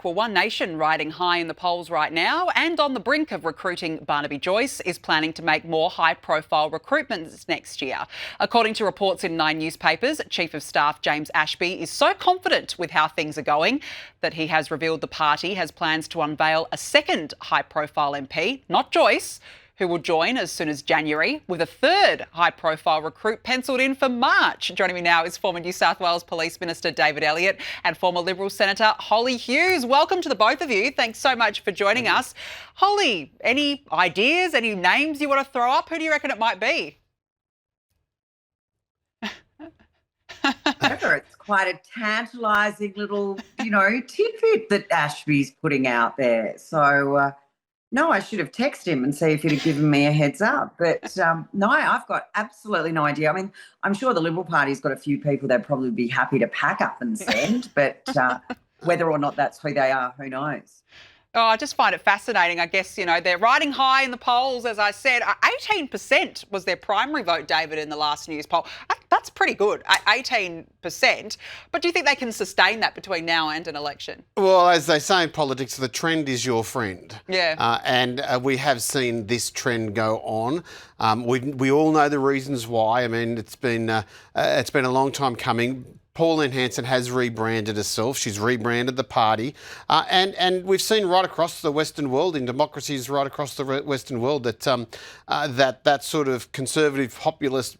Well, One Nation riding high in the polls right now and on the brink of recruiting Barnaby Joyce is planning to make more high-profile recruitments next year. According to reports in 9 newspapers, Chief of Staff James Ashby is so confident with how things are going that he has revealed the party has plans to unveil a second high-profile MP, not Joyce, who will join as soon as January, with a third high-profile recruit pencilled in for March. Joining me now is former New South Wales Police Minister David Elliott and former Liberal Senator Holly Hughes. Welcome to the both of you. Thanks so much for joining us. Holly, any ideas, any names you want to throw up? Who do you reckon it might be? It's quite a tantalising little, tidbit that Ashby's putting out there. So, no, I should have texted him and see if he'd have given me a heads up. But no, I've got absolutely no idea. I mean, I'm sure the Liberal Party's got a few people they'd probably be happy to pack up and send, but whether or not that's who they are, who knows? Oh, I just find it fascinating. I guess, they're riding high in the polls, as I said. 18% was their primary vote, David, in the last news poll. That's pretty good, 18%. But do you think they can sustain that between now and an election? Well, as they say in politics, the trend is your friend. Yeah. And we have seen this trend go on. We all know the reasons why. I mean, it's been a long time coming. Pauline Hanson has rebranded herself. She's rebranded the party. And we've seen right across the Western world, in democracies right across the Western world, that that sort of conservative populist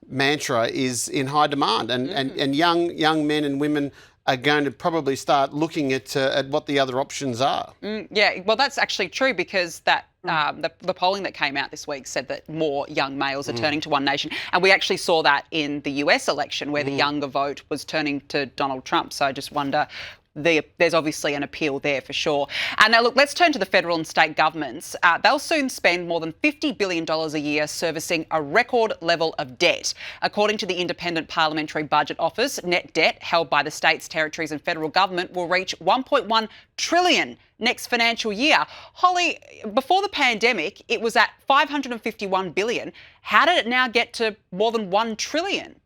mantra is in high demand. And young men and women are going to probably start looking at what the other options are. Yeah, well, that's actually true because the polling that came out this week said that more young males are turning to One Nation. And we actually saw that in the US election where the younger vote was turning to Donald Trump. So I just wonder, there's obviously an appeal there for sure. Now, look, let's turn to the federal and state governments. They'll soon spend more than $50 billion a year servicing a record level of debt. According to the Independent Parliamentary Budget Office, net debt held by the states, territories and federal government will reach $1.1 trillion next financial year. Holly, before the pandemic, it was at $551 billion. How did it now get to more than $1 trillion?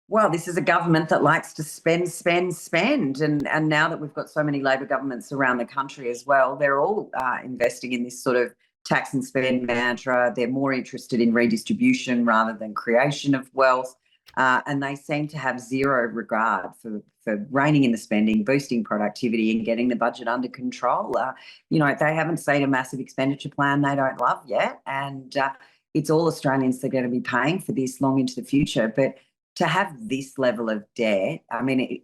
Well, this is a government that likes to spend. And now that we've got so many Labor governments around the country as well, they're all investing in this sort of tax and spend mantra. They're more interested in redistribution rather than creation of wealth. And they seem to have zero regard for reining in the spending, boosting productivity and getting the budget under control. They haven't seen a massive expenditure plan they don't love yet. And it's all Australians that are going to be paying for this long into the future. But to have this level of debt, I mean,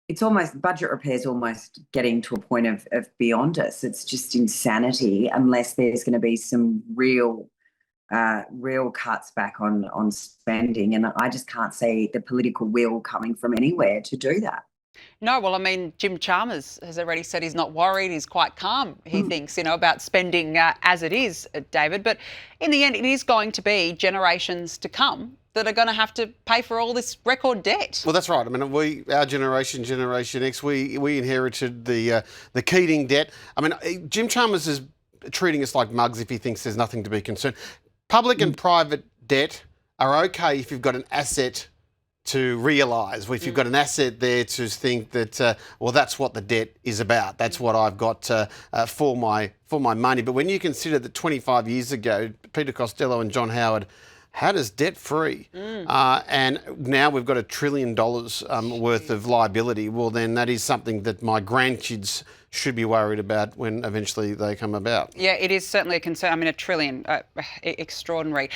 it's almost, budget repair is almost getting to a point of beyond us. It's just insanity unless there's going to be some real cuts back on spending. And I just can't see the political will coming from anywhere to do that. No, well, I mean, Jim Chalmers has already said he's not worried. He's quite calm, he thinks, about spending as it is, David. But in the end, it is going to be generations to come that are going to have to pay for all this record debt. Well, that's right. I mean, our generation, Generation X, we inherited the Keating debt. I mean, Jim Chalmers is treating us like mugs if he thinks there's nothing to be concerned. Public and private debt are okay if you've got an asset to realise, if you've got an asset there to think that, well, that's what the debt is about. That's what I've got for my money. But when you consider that 25 years ago, Peter Costello and John Howard had us debt-free, and now we've got $1 trillion worth of liability, well, then that is something that my grandkids should be worried about when eventually they come about. Yeah, it is certainly a concern. I mean, $1 trillion, extraordinary.